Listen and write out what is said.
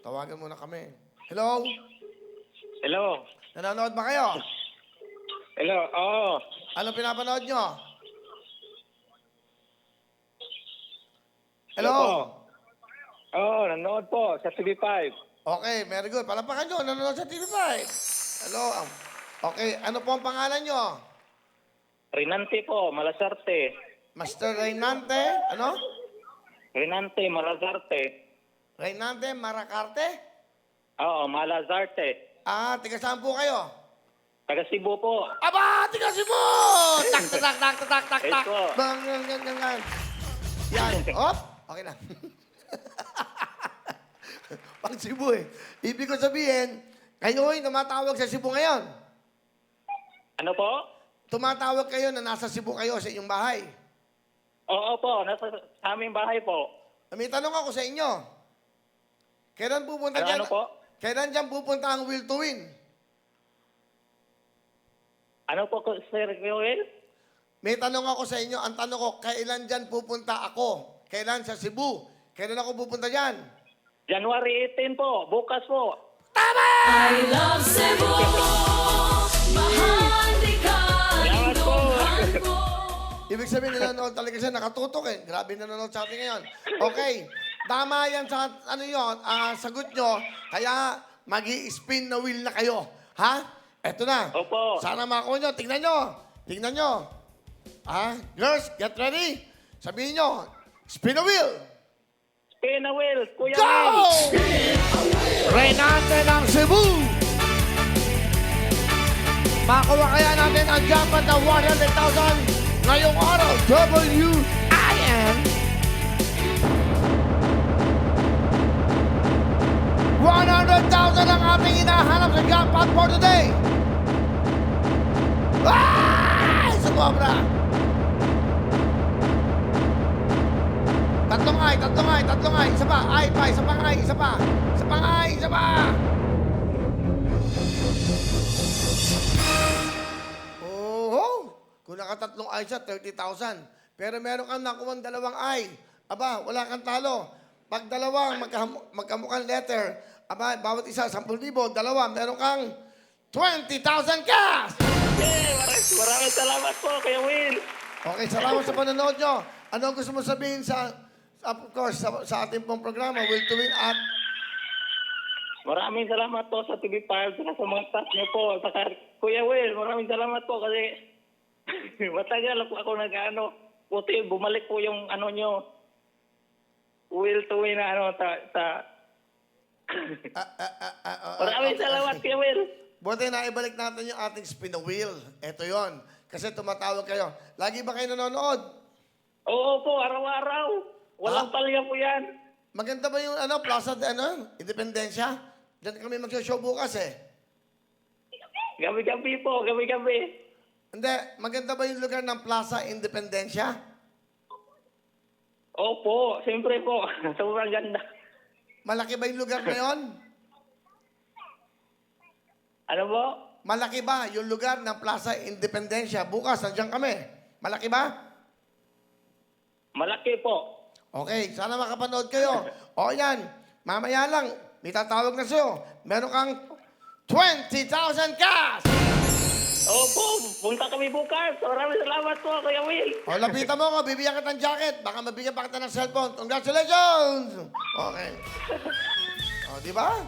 Tawagan muna kami. Hello? Hello. Nanonood ba kayo? Hello. Oo. Anong pinapanood nyo? Hello? po. Oo, nanood po sa TV5. Okay, very good. Palapakan nyo, nanonood sa TV5. Hello? Okay, ano po ang pangalan nyo? Rinante po, Malasarte. Master Reynante? Ano? Rinante, Malasarte. Reynante Maracarte? Oo, Malazarte. Ah, tiga saan po kayo? Taga Cebu po. Aba, tiga Cebu! Tak, tak, tak, tak, tak, tak, tak. Ito. Bang, gang, gang, gang, gang. Yan. Op! Okay na. Pang Cebu eh. Ibig ko sabihin, kayo ay tumatawag sa Cebu ngayon. Ano po? Tumatawag kayo na nasa Cebu kayo sa inyong bahay. Oo po, nasa sa aming bahay po. May tanong ako sa inyo. Kailan pupunta dyan? Ano po? Kailan dyan pupunta ang Will to Win? Ano po, Sir Joel? May tanong ako sa inyo. Ang tanong ko, kailan dyan pupunta ako? Kailan sa Cebu? Kailan ako pupunta dyan? January 18 po, bukas po. Tama! I love Cebu. Mahal di ka Salamat po. lingkungan mo. Ibig sabihin, nanonood talaga siya. Nakatutok eh. Grabe nanonood sa atin ngayon. Okay. Tama yan sa, ano yun, sagot nyo. Kaya, mag-i-spin na wheel na kayo. Ha? Eto na. Opo. Sana makuha nyo. Tingnan nyo. Tingnan nyo. Girls, get ready. Sabihin nyo, spin a wheel. Spin a wheel, Kuya Go! Will. Reynante ng Cebu. Makuha kaya natin ang jackpot na 100,000 ngayong araw. W-I-N 100,000 ang ating hinahanap sa jackpot for today. Ay! Sumobra! Tatlong ay. Isa pa. Ay pa, isa pang ay, isa pa. Isa pang ay, isa pa. Oh, kung nakatatlong ay siya, 30,000. Pero meron kang nakuha dalawang ay. Aba, wala kang talo. Pag dalawang magkamukhang letter, aba, bawat isa, 10,000. Dalawa, meron kang 20,000 cash! Maraming salamat po, Kuya Will. Okay, salamat sa panonood nyo. Ano ang gusto mo sabihin of course, sa ating pong programa, Will to Win at Maraming salamat po sa TV5 at sa mga staff niyo po. Saka Kuya Will, maraming salamat po kasi matagal ako nag-ano. Buti bumalik po yung ano nyo. Will to Win na ano Maraming salamat, Kuya Will. buti na ibalik natin yung ating spin the wheel. Ito yon. Kasi tumatawag kayo. Lagi ba kayo nanonood? Oo po, araw-araw. Walang palya po yan. Maganda ba yung Plaza de Independencia? Diyan kami mag-show bukas eh. Gabi-gabi po, gabi-gabi. Hindi, maganda ba yung lugar ng Plaza Independencia? Opo, siyempre po. Sobrang ganda. Malaki ba yung lugar na yon? Ano po? Malaki ba yung lugar ng Plaza Independencia? Bukas, nandiyan kami. Malaki ba? Malaki po. Okay, sana makapanood kayo. O yan, mamaya lang, may tatawag na sa'yo. Meron kang 20,000 cash! Opo, punta kami bukas. Maraming salamat po, Kuya Will. O, lapitan mo ko, bibigyan kita ng jacket. Baka mabigyan pa kita ng cellphone. Congratulations! Okay. O, di ba?